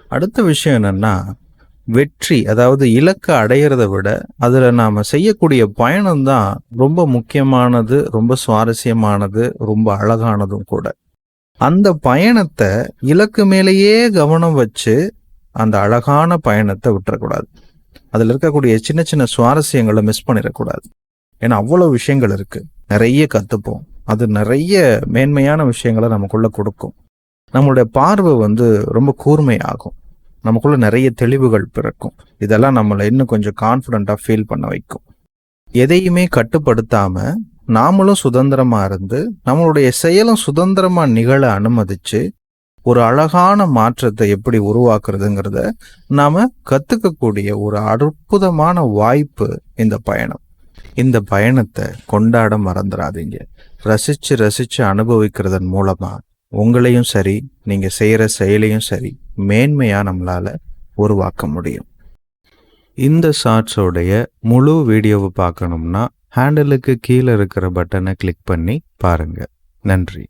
அடுத்த விஷயம் என்னன்னா, வெற்றி அதாவது இலக்க அடையிறத விட, அதுல நாம செய்யக்கூடிய பயணம் தான் ரொம்ப முக்கியமானது, ரொம்ப சுவாரஸ்யமானது, ரொம்ப அழகானதும் கூட. அந்த பயணத்த இலக்கு மேலேயே கவனம் வச்சு, அந்த அழகான பயணத்த விட்டுறக்கூடாது. அதுல இருக்கக்கூடிய சின்ன சின்ன சுவாரஸ்யங்கள மிஸ் பண்ணிறக்கூடாது. ஏன்னா அவ்வளவு விஷயங்கள் இருக்கு. நெறைய கத்துப்போம். அது நெறைய மேன்மையான விஷயங்கள நமக்குள்ள கொடுக்கும். நம்மளுடைய பார்வை ரொம்ப கூர்மையாகும். நமக்குள்ள நிறைய தெளிவுகள் பிறக்கும். இதெல்லாம் நம்மளை இன்னும் கொஞ்சம் கான்ஃபிடென்ட்டா ஃபீல் பண்ண வைக்கும். எதையுமே கட்டுப்படுத்தாம நாமளும் சுதந்திரமா இருந்து, நம்மளுடைய செயலும் சுதந்திரமா நிகழ அனுமதிச்சு, ஒரு அழகான மாற்றத்தை எப்படி உருவாக்குறதுங்கிறத நாம கத்துக்கக்கூடிய ஒரு அற்புதமான வாய்ப்பு இந்த பயணம். இந்த பயணத்தை கொண்டாட மறந்துடாதீங்க. ரசிச்சு ரசிச்சு அனுபவிக்கிறதன் மூலமா உங்களையும் சரி, நீங்க செய்யற செயலையும் சரி, மேன்மையா நம்மளால உருவாக்க முடியும். இந்த ஷார்ட்ஸோடைய முழு வீடியோவை பார்க்கணும்னா ஹேண்டலுக்கு கீழே இருக்கிற பட்டனை கிளிக் பண்ணி பாருங்க. நன்றி.